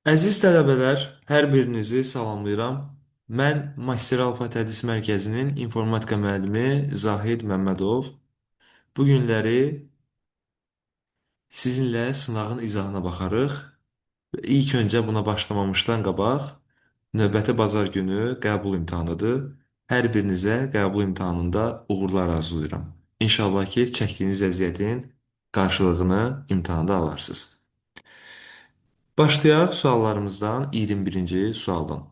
Əziz tələbələr, hər birinizi salamlayıram. Mən Master Alfa Tədris Mərkəzinin informatika müəllimi Zahid Məmmədov. Bu günləri sizinlə sınağın izahına baxarıq. İlk öncə buna başlamamışdan qabaq növbəti bazar günü qəbul imtahanıdır. Hər birinizə qəbul imtahanında uğurlar arzulayıram. İnşallah ki, çəkdiyiniz əziyyətin qarşılığını imtahanda alarsınız. Başlayaq suallarımızdan 21-ci sualdan.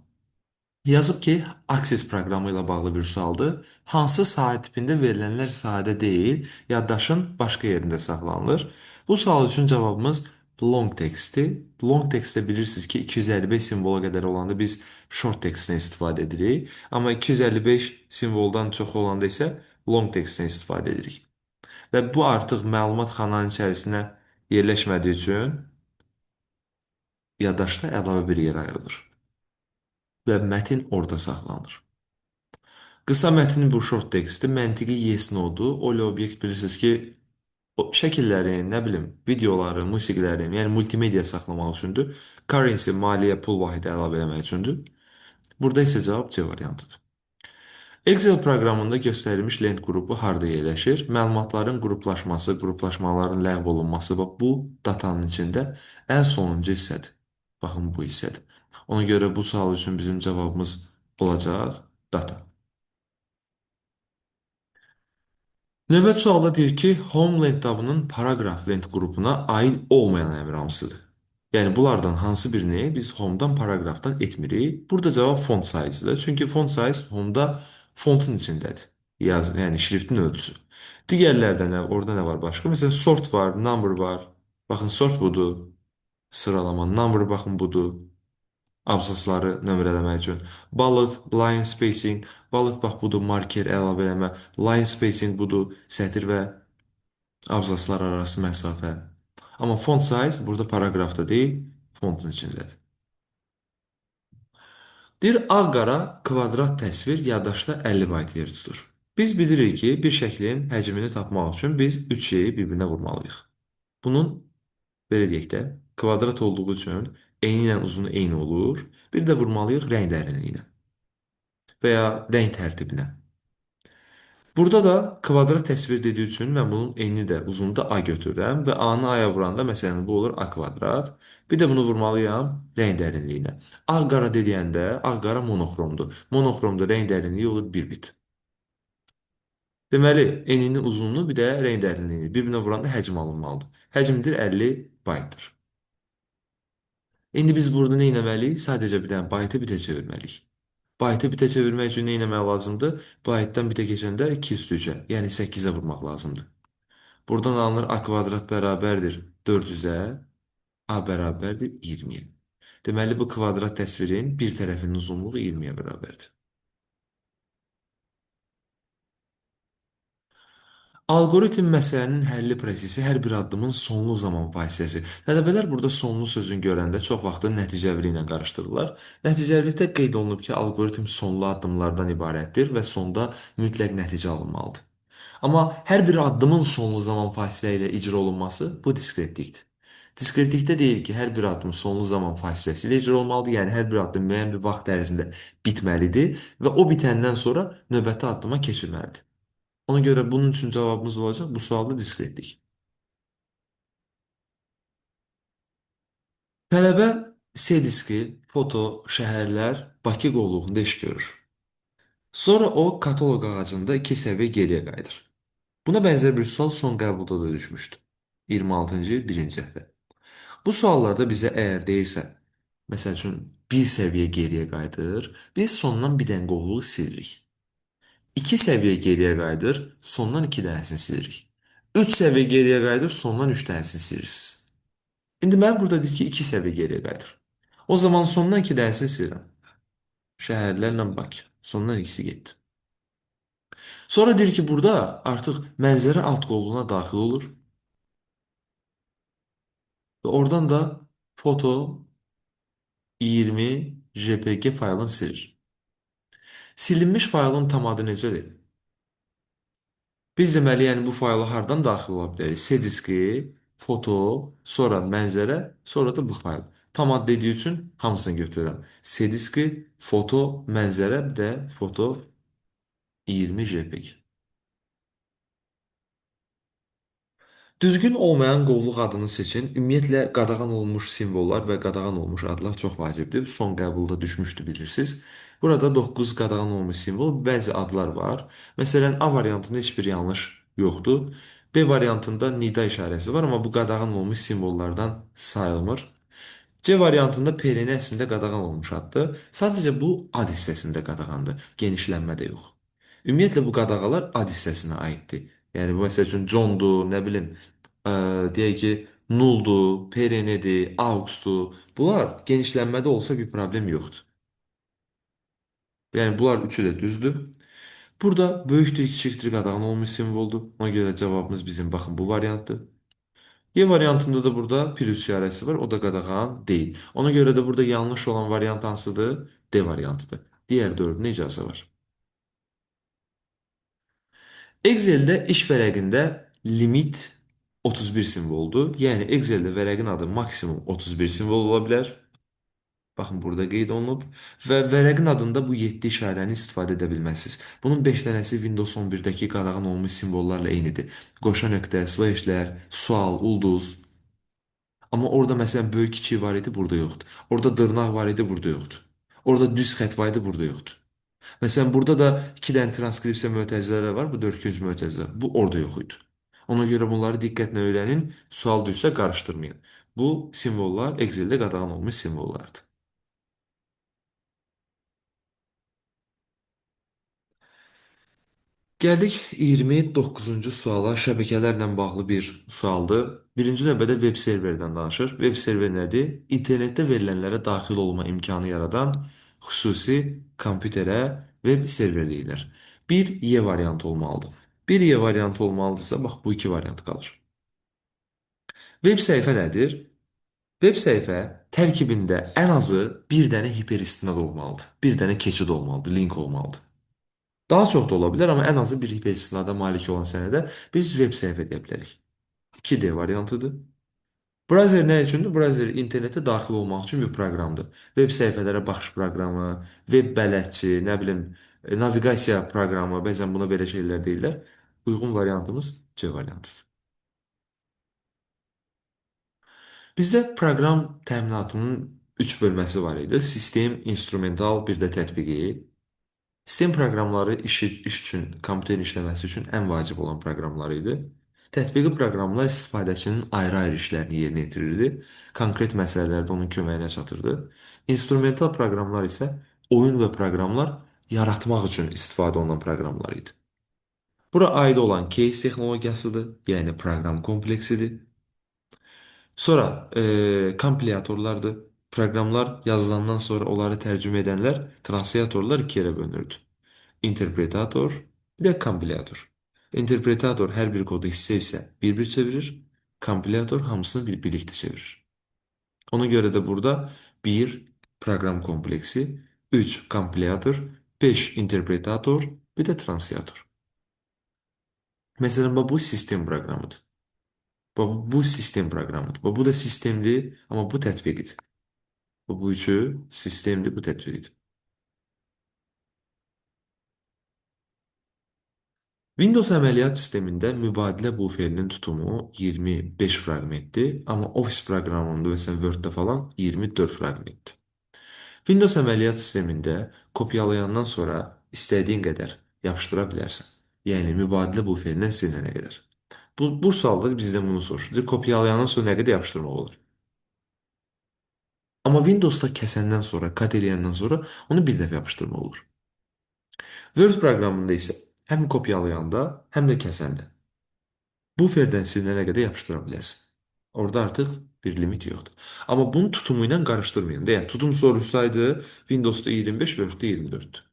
Yazıb ki, Access proqramı ilə bağlı bir sualdır. Hansı sahə tipində verilənlər sadə deyil, yaddaşın başqa yerində saxlanılır? Bu sual üçün cavabımız long textdir. Long textdə bilirsiniz ki, 255 simvola qədər olanda biz short textdən istifadə edirik. Amma 255 simvoldan çox olanda isə long textdən istifadə edirik. Və bu artıq məlumat xananın içərisinə yerləşmədiyi üçün yaddaşda əlavə bir yer ayrılır və mətn orada saxlanılır. Qısa mətnin bu short texti məntiqi yes no-dur. O ilə obyekt bilirsiniz ki, o şəkillərin, nə bilim, videoları, musiqilərin, yəni multimedia saxlamaq üçündür. Currency, maliyyə, pul vahidi əlavə etmək üçündür. Burada isə cavab C variantıdır. Excel proqramında göstərilmiş lent qrupu harda yerləşir? Məlumatların qruplaşmaların ləğv olunması və bu datanın içində ən sonuncu hissədir. Baxın, bu hissədir. Ona görə bu sual üçün bizim cavabımız olacaq data. Növbəti sualda deyir ki, home lent tabının paragraf lent qrupuna aid olmayan əmr hansıdır? Yəni bunlardan hansı birini biz home-dan paragrafdan etmirik? Burada cavab font size-dır. Çünki font size home-da fontun içindədir. Yəni şriftin ölçüsü. Digərlərdə orada nə var başqa? Məsələn, sort var, number var. Baxın, sort budur. Sıralama. Number baxın budur. Abzasları nömrələmək üçün. Bullet, line spacing, bullet bax budur, marker əlavə eləmə, line spacing budur, sətir və abzaslar arası məsafə. Amma font size burada paragrafda deyil, fontun içindədir. Deyir, ağ-qara kvadrat təsvir yaddaşda 50 bayt yer tutur. Biz bilirik ki, bir şəklin həcmini tapmaq üçün biz üç şeyi bir-birinə vurmalıyıq. Bunun, belə deyək də, kvadrat olduğu üçün eni ilə uzunu eyni olur. Bir də vurmalıyıq rəng dərinliyinə və ya rəng tərtibinə. Burada da kvadrat təsvir dediyi üçün mən bunun enini də uzunu da a götürürəm və a-nı a-ya vuranda məsələn bu olur a kvadrat. Bir də bunu vurmalıyam rəng dərinliyinə. Ağ-qara dediyəndə ağ-qara monoxromdur. Monoxromda rəng dərinliyi olur 1 bit. Deməli, enini uzunluğu bir də rəng dərinliyini bir-birinə vuranda həcm alınmalıdır. Həcmdir 50 baytdır. İndi biz burada nə etməliyik? Sadəcə bir dənə baytı bitə çevirməliyik. Baytı bitə çevirmək üçün nə etmək lazımdır? Baytdan bitə keçəndə 2 üstü 3-ə, yəni 8-ə vurmaq lazımdır. Buradan alınır a kvadrat bərabərdir 400-ə, a bərabərdir 20-yə. Deməli, bu kvadrat təsvirin bir tərəfinin uzunluğu 20-yə bərabərdir. Alqoritm məsələnin həlli prosesi hər bir addımın sonlu zaman vasitəsi. Tələbələr burada sonlu sözünü görəndə çox vaxtı nəticəvili ilə qarışdırırlar. Nəticəvilikdə qeyd olunub ki, alqoritm sonlu addımlardan ibarətdir və sonda mütləq nəticə alınmalıdır. Amma hər bir addımın sonlu zaman fasilə ilə icra olunması bu diskretlikdir. Diskretlikdə deyir ki, hər bir addım sonlu zaman fasiləsi ilə icra olmalıdır. Yəni hər bir addım müəyyən bir vaxt ərzində bitməlidir və o bitəndən sonra növbəti addıma keçirməlidir. Ona görə bunun üçün cavabımız olacaq bu sualda diskretlik. Tələbə C diski, foto, şəhərlər, Bakı qovluğunda iş görür. Sonra o kataloq ağacında 2 səviyyə geriyə qayıdır. Buna bənzər bir sual son qəbulda da düşmüşdü. 26-cı 1-ci həftə. Bu suallarda bizə əgər deyirsə, məsəl üçün bir səviyyə geriyə qayıdır, biz sondan bir dənə qovluğu silirik. 2 səviyyə geriyə qayıdır, sondan 2 dənəsini silirik. 3 səviyyə geriyə qayıdır, sondan 3 dənəsini silirsiniz. İndi mən burada deyir ki, 2 səviyyə geriyə qayıdır. O zaman sondan 2 dənəsini silirəm. Şəhərlərlə Bakı. Sondan ikisi getdi. Sonra deyir ki, burada artıq mənzərə alt qovluğuna daxil olur və oradan da foto 20 JPG faylını silir. Silinmiş faylın tam adı necədir? Biz deməli, yəni bu fayla hardan daxil ola bilərik? C diski, foto, sonra mənzərə, sonra da bu fayl. Tam ad dediyi üçün hamısını götürürəm. C diski, foto, mənzərə, bir də foto 20 JPEG. Düzgün olmayan qovluq adını seçin. Ümumiyyətlə qadağan olunmuş simvollar və qadağan olmuş adlar çox vacibdir. Son qəbulda düşmüşdü bilirsiniz. Burada 9 qadağan olmuş simvol, bəzi adlar var. Məsələn, A variantında heç bir yanlış yoxdur. B variantında nida işarəsi var, amma bu qadağan olmuş simvollardan sayılmır. C variantında PRN əslində qadağan olmuş addır. Sadəcə bu ad hissəsində qadağandır, genişlənmədə yox. Ümumiyyətlə bu qadağalar ad hissəsinə aiddir. Yəni bu məsəl üçün Johndur, nə bilim, deyək ki, Nulldur, PRN-dir, Auxdur. Bunlar genişlənmədə olsa bir problem yoxdur. Yəni bunlar üçü də düzdür. Burada böyükdür, kiçikdir qadağan olmuş simvoldur. Ona görə cavabımız bizim baxın bu variantdır. Y variantında da burada plus işarəsi var. O da qadağan deyil. Ona görə də burada yanlış olan variant hansıdır? D variantıdır. Digər dördünə icazə var. Excel-də iş vərəqində limit 31 simvoldur. Yəni Excel-də vərəqin adı maksimum 31 simvol ola bilər. Baxın, burada qeyd olunub və vərəqin adında bu 7 işarəni istifadə edə bilməzsiniz. Bunun 5 dənəsi Windows 11-dəki qadağan olunmuş simvollarla eynidir. Qoşa nöqtə, slashlər, sual, ulduz. Amma orada məsələn böyük kiçik var idi, burada yoxdur. Orada dırnaq var idi, burada yoxdur. Orada düz xətt var idi, burada yoxdur. Məsələn, burada da 2 dənə transkripsiya mötərizələri var, bu 4-cü mötərizə. Bu orada yox idi. Ona görə bunları diqqətlə öyrənin, sual düşsə qarışdırmayın. Bu simvollar Excel-də qadağan olmuş simvollardır. Gəldik 29-cu suala. Şəbəkələrlə bağlı bir sualdır. Birinci növbədə veb serverdən danışır. Veb server nədir? İnternetdə verilənlərə daxil olma imkanı yaradan xüsusi kompüterə veb server deyirlər. Bir Y variantı olmalıdır. Bir Y variantı olmalıdırsa, bax bu iki variant qalır. Veb səhifə nədir? Veb səhifə tərkibində ən azı bir dənə hiperistinad olmalıdır. Bir dənə keçid olmalıdır, link olmalıdır. Daha çox da ola bilər, amma ən azı bir hiperistinada malik olan sənədə biz veb səhifə deyə bilərik. 2D variantıdır. Browser nə üçündür? Browser internetə daxil olmaq üçün bir proqramdır. Veb səhifələrə baxış proqramı, veb bələdçi, nə bilim, naviqasiya proqramı, bəzən buna belə şeylər deyirlər. Uyğun variantımız C variantıdır. Bizdə proqram təminatının 3 bölməsi var idi. Sistem, instrumental, bir də tətbiqi. Sistem proqramları iş üçün, kompüterin işləməsi üçün ən vacib olan proqramlar idi. Tətbiqi proqramlar istifadəçinin ayrı-ayrı işlərini yerinə yetirirdi. Konkret məsələlərdə onun köməyinə çatırdı. İnstrumental proqramlar isə oyun və proqramlar yaratmaq üçün istifadə olunan proqramlar idi. Bura aid olan case texnologiyasıdır, yəni proqram kompleksidir. Sonra kompilatorlardır. Proqramlar yazılandan sonra onları tərcümə edənlər translatorlar iki yerə bölünürdü. İnterpretator, bir də kompilator. İnterpretator hər bir kodu hissə-hissə bir-bir çevirir. Kompilator hamısını birlikdə çevirir. Ona görə də burada bir proqram kompleksi, 3 kompilator, 5 interpretator, bir də translator. Məsələn, bu sistem proqramıdır. Bu sistem proqramıdır. Bu da sistemdir, amma bu tətbiqidir. Bu üçü sistemdir, bu tətbiqidir. Windows əməliyyat sistemində mübadilə buferinin tutumu 25 fraqmentdir, amma Office proqramında məsələn Word-də falan 24 fraqmentdir. Windows əməliyyat sistemində kopyalayandan sonra istədiyin qədər yapışdıra bilərsən. Yəni mübadilə buferindən silinənə qədər. Bu sualda bizdən bunu soruşur. Kopyalayandan sonra nə qədər yapışdırmaq olur? Amma Windowsda kəsəndən sonra, kat eləyəndən sonra onu bir dəfə yapışdırmaq olur. Word proqramında isə həm kopyalayanda, həm də kəsəndə. Buferdən silinənə qədər yapışdıra bilərsən. Orada artıq bir limit yoxdur. Amma bunu tutumu ilə qarışdırmayın. Yəni tutum soruşsaydı Windowsda 25, Word-də 24.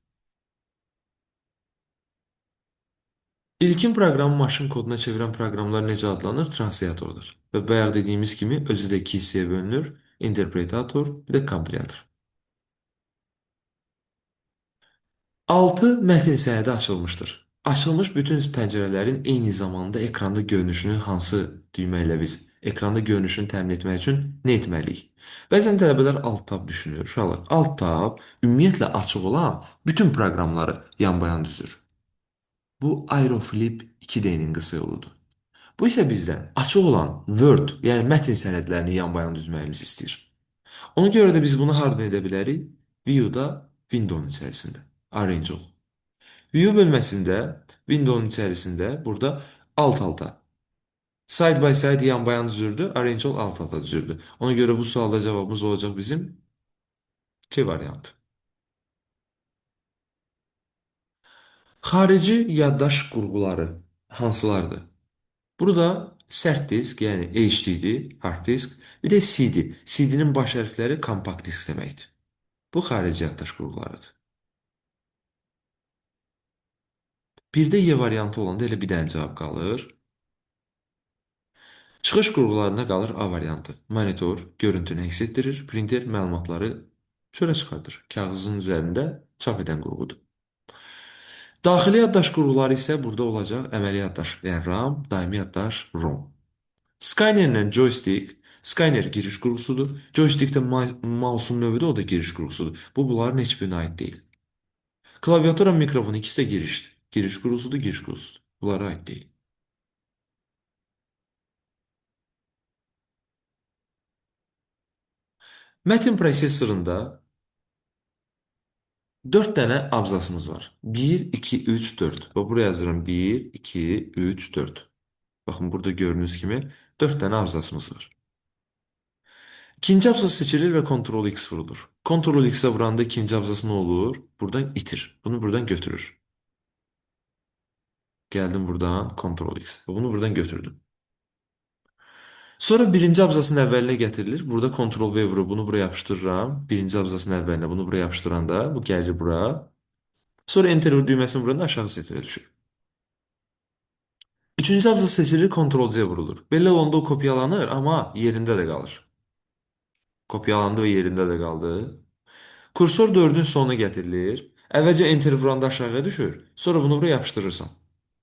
İlkin proqramı maşın koduna çevirən proqramlar necə adlanır? Translatordur. Və bayaq dediyimiz kimi özü də iki hissəyə bölünür. Interpretator, bir də kompilator. 6 mətn sənədi açılmışdır. Açılmış bütün pəncərələrin eyni zamanda ekranda görünüşünü hansı düymə ilə biz Ekranda görünüşünü təmin etmək üçün nə etməliyik? Bəzən tələbələr alt tab düşünür. Uşaqlar, alt tab ümumiyyətlə açıq olan bütün proqramları yan-bayan düzür. Bu Aeroflip 2D-nin qısa yoludur. Bu isə bizdən açıq olan Word, yəni mətn sənədlərini yan-bayan düzməyimizi istəyir. Ona görə də biz bunu hardan edə bilərik? View-da, Windows-un içərisində. Arrange ol. View bölməsində, Windows-un içərisində burada alt-alta. Side by side yan-bayan düzürdü, arrange ol alt-alta düzürdü. Ona görə bu sualda cavabımız olacaq bizim C variantı. Xarici yaddaş qurğuları hansılardır? Burada sərt disk, yəni HDD, hard disk, bir də CD. CD-nin baş hərfləri kompakt disk deməkdir. Bu xarici yaddaş qurğularıdır. Bir də Y variantı olanda elə bir dənə cavab qalır. Çıxış qurğularına qalır A variantı. Monitor görüntünü əks etdirir, printer məlumatları çölə çıxardır. Kağızın üzərində çap edən qurğudur. Daxili yaddaş qurğuları isə burada olacaq əməli yaddaş, yəni RAM, daimi yaddaş, ROM. Skynerlə joystick, Skyner giriş qurğusudur. Joystickdə mouse'un növü də o da giriş qurğusudur. Bunların heç birinə aid deyil. Klaviatura, mikrofon ikisi də girişdir. Giriş qurğusudur, giriş qurğusudur. Bunlara aid deyil. Mətin prosesorunda 4 dənə abzasımız var. 1, 2, 3, 4. Və buraya yazıram 1, 2, 3, 4. Baxın, burada gördüyünüz kimi 4 dənə abzasımız var. İkinci abzas seçilir və Ctrl X vurulur. Ctrl X-ə vuranda ikinci abzas nə olur? Buradan itir. Bunu buradan götürür. Gəldim buradan Ctrl X. Və bunu buradan götürdüm. Sonra birinci abzasın əvvəlinə gətirilir. Burada Ctrl V vurub bunu buraya yapışdırıram. Birinci abzasın əvvəlinə bunu buraya yapışdıranda bu gəlir bura. Sonra Enter düyməsini vuranda aşağı setirə düşür. Üçüncü abzas seçilir, Ctrl C vurulur. Belə olanda o kopyalanır, amma yerində də qalır. Kopyalandı və yerində də qaldı. Kursor 4-ün sonuna gətirilir. Əvvəlcə Enter vuranda aşağıya düşür. Sonra bunu buraya yapışdırırsan.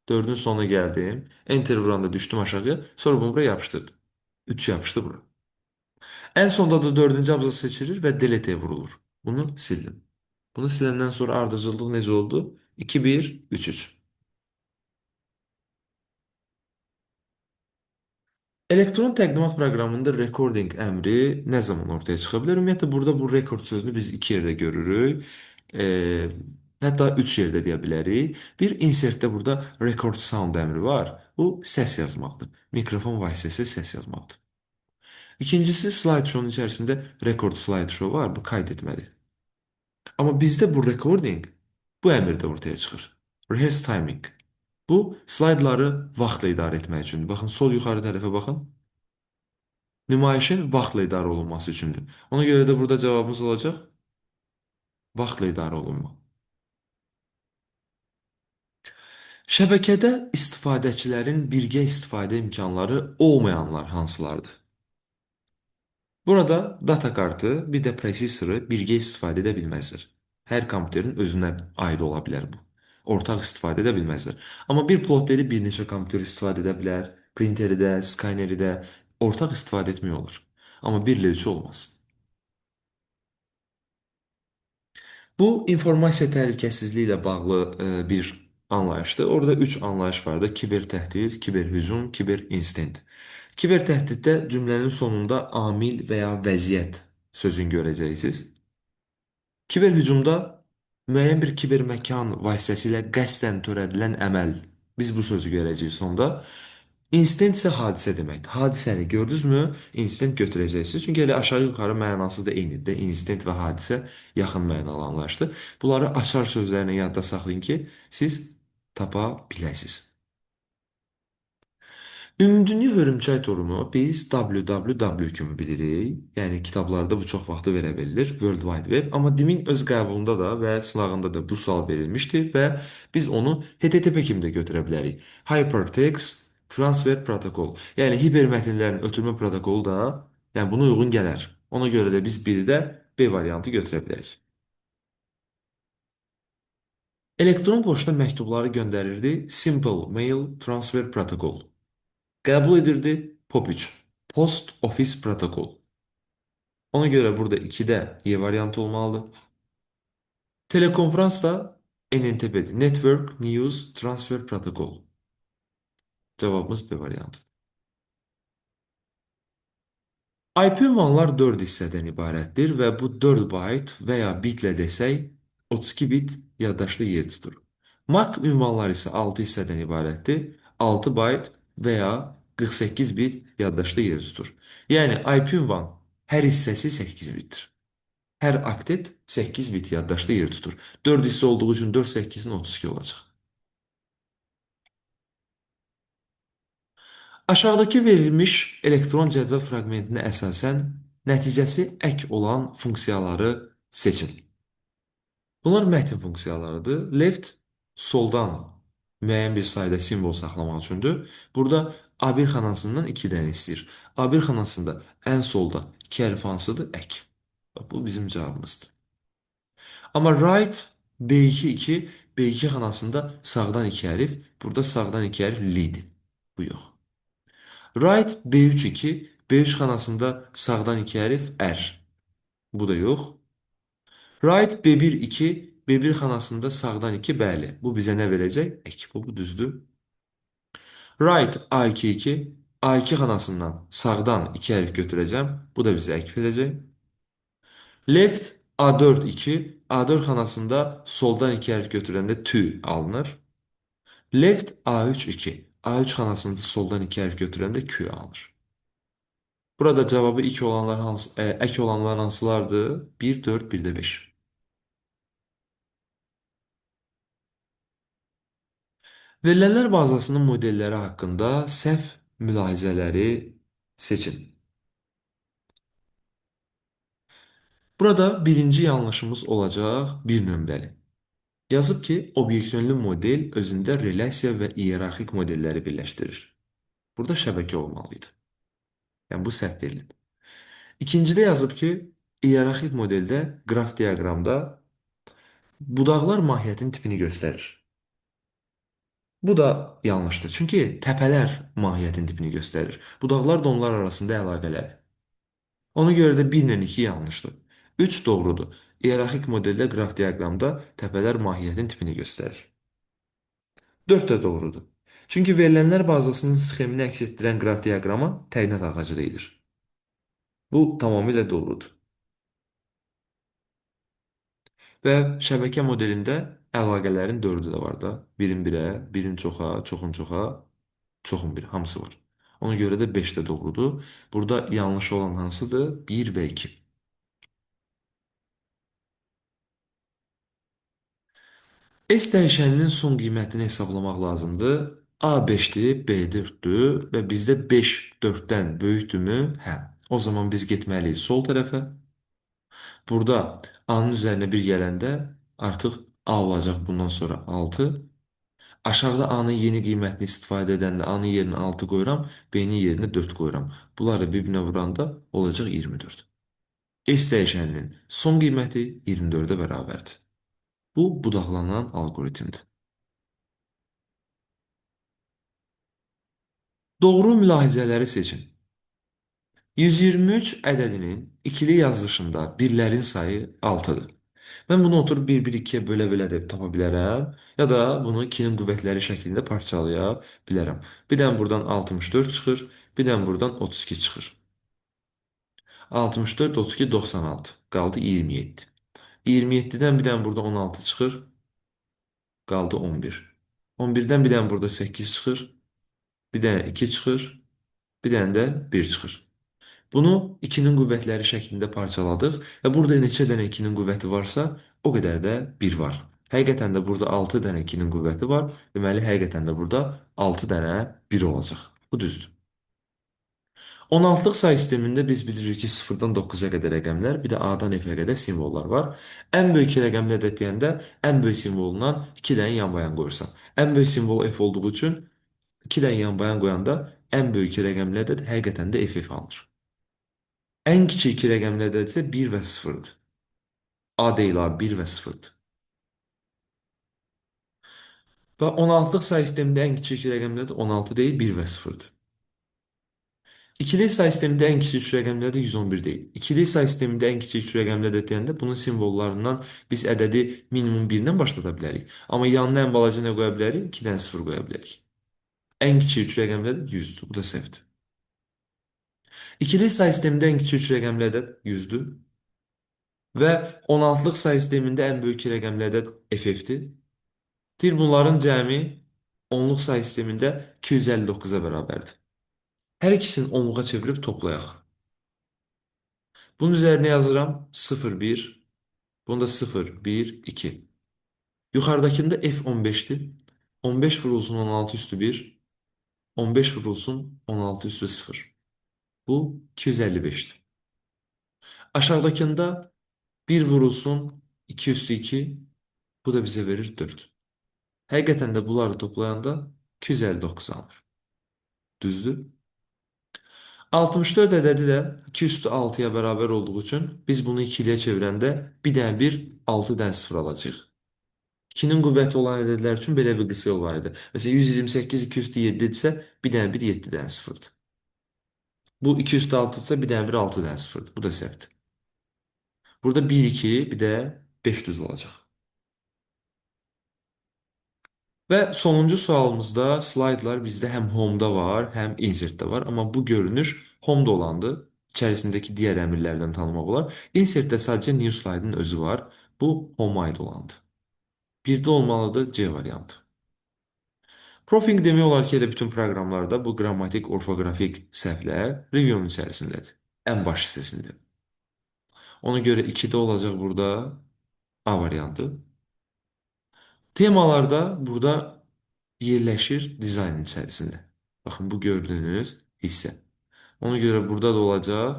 4-ün sonuna gəldim. Enter vuranda düşdüm aşağı. Sonra bunu buraya yapışdırdım. 3 yapışdı bura. Ən sonda da 4-cü abzas seçilir və delete vurulur. Bunu sildim. Bunu siləndən sonra ardıcıllıq necə oldu? 2, 1, 3, 3. Elektron təqdimat proqramında recording əmri nə zaman ortaya çıxa bilər? Ümumiyyətlə, burada bu record sözünü biz iki yerdə görürük. E, Hətta üç yerdə deyə bilərik. Bir insertdə burada record sound əmri var. Bu səs yazmaqdır. Mikrofon vasitəsilə səs yazmaqdır. İkincisi, slideshow-un içərisində record slideshow var. Bu kayd etməlidir. Amma bizdə bu recording bu əmrdə ortaya çıxır. Rehearse timing. Bu slaydları vaxtla idarə etmək üçündür. Baxın, sol yuxarı tərəfə baxın. Nümayişin vaxtla idarə olunması üçündür. Ona görə də burada cavabımız olacaq vaxtla idarə olunma. Şəbəkədə istifadəçilərin birgə istifadə imkanları olmayanlar hansılardır? Burada data kartı, bir də prosesoru birgə istifadə edə bilməzlər. Hər kompüterin özünə aid ola bilər bu. Ortaq istifadə edə bilməzlər. Amma bir plotteri bir neçə kompüter istifadə edə bilər. Printeri də, skaneri də ortaq istifadə etmək olar. Amma 1 ilə 3 olmaz. Bu informasiya təhlükəsizliyi ilə bağlı bir anlayışdır. Orada üç anlayış vardı: kiber təhdid, kiber hücum, kiber insident. Kiber təhdiddə cümlənin sonunda amil və ya vəziyyət sözünü görəcəksiniz. Kiber hücumda müəyyən bir kiber məkan vasitəsilə qəsdən törədilən əməl. Biz bu sözü görəcəyik sonda. İnstant isə hadisə deməkdir. Hadisəni gördünüzmü? İnstant götürəcəksiniz. Çünki elə aşağı-yuxarı mənası da eynidir. İnstant və hadisə yaxın mənalı anlayışdır. Bunları açar sözlərini yadda saxlayın ki, siz tapa biləsiniz. Ümumdünya hörümçək torunu biz www kimi bilirik. Yəni kitablarda bu çox vaxtı verə bilir, World Wide Web. Amma DİM-in öz qəbulunda da və sınağında da bu sual verilmişdi və biz onu HTTP kimi də götürə bilərik. Hypertext Transfer Protocol. Yəni hipermətnlərin ötürmə protokolu da yəni buna uyğun gələr. Ona görə də biz biri də B variantı götürə bilərik. Elektron poçta məktubları göndərirdi Simple Mail Transfer Protocol. Qəbul edirdi POP3. Post Office Protocol. Ona göre burada 2'de Y variantı olmalıdır. Telekonferans da NNTP'dir. Network News Transfer Protocol. Cevabımız B variantı. IP ünvanlar 4 hissədən ibarətdir və bu 4 byte və ya bitlə desək 32 bit yaddaşda yer tutur. MAC ünvanlar isə 6 hissədən ibarətdir. 6 byte və ya 48 bit yaddaşda yer tutur. Yəni IP ünvan hər hissəsi 8 bittir. Hər aktet 8 bit yaddaşda yer tutur. 4 hissə olduğu üçün 4 8-in 32 olacaq. Aşağıdakı verilmiş elektron cədvəl fraqmentinə əsasən nəticəsi ek olan funksiyaları seçin. Bunlar mətn funksiyalarıdır. Left soldan müəyyən bir sayda simvol saxlamaq üçündür. Burada A1 xanasından 2 dənə istəyir. A1 xanasında ən solda 2 hərf hansıdır? Ek. Bax, bu bizim cavabımızdır. Amma right B2 2 B2 xanasında sağdan 2 hərf, burada sağdan 2 hərf lead. Bu yox. Right B3 2 B3 xanasında sağdan 2 hərf R. Bu da yox. Right B1 2 B1 xanasında sağdan 2 bəli. Bu bizə nə verəcək? Ek. Bu düzdür. Right A2 2 A2 xanasından sağdan 2 hərf götürəcəm. Bu da bizə ek verəcək. Left A4 2 A4 xanasında soldan 2 hərf götürəndə to alınır. Left A3 2 A3 xanasında soldan 2 hərf götürəndə Q alınır. Burada cevabı iki olanlar ek olanlar hansılardır? 1, 4, bir de 5. Verilənlər bazasının modelləri haqqında səhv mülahizələri seçin. Burada birinci yanlışımız olacaq bir nömrəli. Yazıb ki, obyekt-yönlü model özündə relyasiya və iyerarxik modelləri birləşdirir. Burada şəbəkə olmalıydı. Yəni bu səhv verilib. İkincidə yazıb ki, iyerarxik modeldə qraf diaqramda budaqlar mahiyyətin tipini göstərir. Bu da yanlışdır. Çünki təpələr mahiyyətin tipini göstərir. Budaqlar da onlar arasında əlaqələr. Ona görə də 1 ilə 2 yanlışdır. 3 doğrudur. İyerarxik modeldə qraf diaqramda təpələr mahiyyətin tipini göstərir. 4 də doğrudur. Çünki verilənlər bazasının sxemini əks etdirən qraf diaqrama təyinat ağacı deyilir. Bu tamamilə doğrudur. Və şəbəkə modelində əlaqələrin 4-ü də var da. Birin birə, birin çoxa, çoxun çoxa, çoxun bir, hamısı var. Ona görə də 5 də doğrudur. Burada yanlış olan hansıdır? 1 və 2. S dəyişəninin son qiymətini hesablamaq lazımdır. A 5-dir, B 4-dür və bizdə 5 4-dən böyükdürmü? Hə. O zaman biz getməliyik sol tərəfə. Burada A-nın üzərinə 1 gələndə artıq A olacaq bundan sonra 6. Aşağıda A-nın yeni qiymətini istifadə edəndə A-nın yerinə 6 qoyuram, B-nin yerinə 4 qoyuram. Bunları bir-birinə vuranda olacaq 24. S dəyişəninin son qiyməti 24-ə bərabərdir. Bu budaqlanan alqoritmdir. Doğru mülahizələri seçin. 123 ədədinin ikili yazılışında birlərin sayı 6-dır. Mən bunu oturub 1-1-2-yə bölə-bölə də tapa bilərəm. Ya da bunu 2-nin qüvvətləri şəklində parçalaya bilərəm. Bir dənə buradan 64 çıxır, bir dənə buradan 32 çıxır. 64, 32, 96. Qaldı 27. 27-dən bir dənə burada 16 çıxır, qaldı 11. 11-dən bir dənə burada 8 çıxır, bir dənə 2 çıxır, bir dənə də 1 çıxır. Bunu 2-nin qüvvətləri şəklində parçaladıq və burada neçə dənə 2-nin qüvvəti varsa, o qədər də 1 var. Həqiqətən də burada 6 dənə 2-nin qüvvəti var. Deməli, həqiqətən də burada 6 dənə 1 olacaq. Bu düzdür. 16-lıq say sistemində biz bilirik ki, 0-dan 9-a qədər rəqəmlər, bir də A-dan F-ə qədər simvollar var. Ən böyük rəqəmli ədəd deyəndə ən böyük simvolundan 2 dənə yan-bayan qoyursan. Ən böyük simvol F olduğu üçün 2 dənə yan-bayan qoyanda ən böyük rəqəmli ədəd həqiqətən də FF alır. Ən kiçik iki rəqəmli ədəd isə 1 və 0-dır. A deyil, A 1 və 0-dır. Və 16-lıq say sistemində ən kiçik iki rəqəmli ədəd 16 deyil, 1 və 0-dır. İkili say sistemində ən kiçik üç rəqəmlər də 111 deyil. İkili say sistemində ən kiçik üç rəqəmlər də deyəndə bunun simvollarından biz ədədi minimum 1-dən başlada bilərik. Amma yanına ən balaca nə qoya bilərik? 2-dən 0 qoya bilərik. Ən kiçik üç rəqəmlər də 100-dür. Bu da səhvdir. İkili say sistemində ən kiçik üç rəqəmli ədəd 100-dür və 16-lıq say sistemində ən böyük iki rəqəmli ədəd FF-dir. Deyir bunların cəmi 10-luq say sistemində 259-a bərabərdir. Hər ikisini 10-luğa çevirib toplayaq. Bunun üzərinə yazıram 0, 1. Bunda 0, 1, 2. Yuxarıdakında F 15'dir. 15 vurulsun 16 üstü 1. 15 vurulsun 16 üstü 0. Bu 255'dir. Aşağıdakında 1 vurulsun 2 üstü 2. Bu da bize verir 4. Həqiqətən də bunları toplayanda 259 alır. Düzdür? 64 ədədi də 2 üstü 6-ya bərabər olduğu üçün biz bunu 2-liyə çevirəndə bir dənə 1, 6 dənə 0 alacağıq. 2-nin qüvvəti olan ədədlər üçün belə bir qısa yol var idi. Məsələn, 128 2 üstü 7 idisə, bir dənə 1, 7 dənə 0-dır. Bu 2 üstü 6 idisə, bir dənə 1, 6 dənə 0-dır. Bu da səhvdir. Burada 1, 2, bir də 5 düz olacaq. Və sonuncu sualımızda slaydlar bizdə həm home-da var, həm insert-də var. Amma bu görünüş home-da olandır. İçərisindəki digər əmrlərdən tanımaq olar. Insert-də sadəcə new slide-ın özü var. Bu home-a aid olandır. Birdə olmalıdır C variantı. Proofing demək olar ki, elə bütün proqramlarda bu qrammatik, orfoqrafik səhvlər review-nun içərisindədir. Ən baş hissəsində. Ona görə 2-də olacaq burada A variantı. Temalarda burada yerləşir dizaynın içərisində. Baxın, bu gördüyünüz hissə. Ona görə burada da olacaq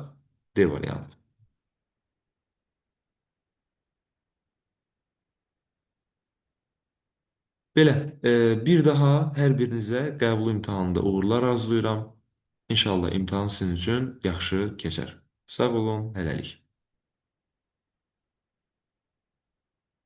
D variantı. Belə, bir daha hər birinizə qəbul imtahanında uğurlar arzulayıram. İnşallah imtahan sizin üçün yaxşı keçər. Sağ olun, hələlik.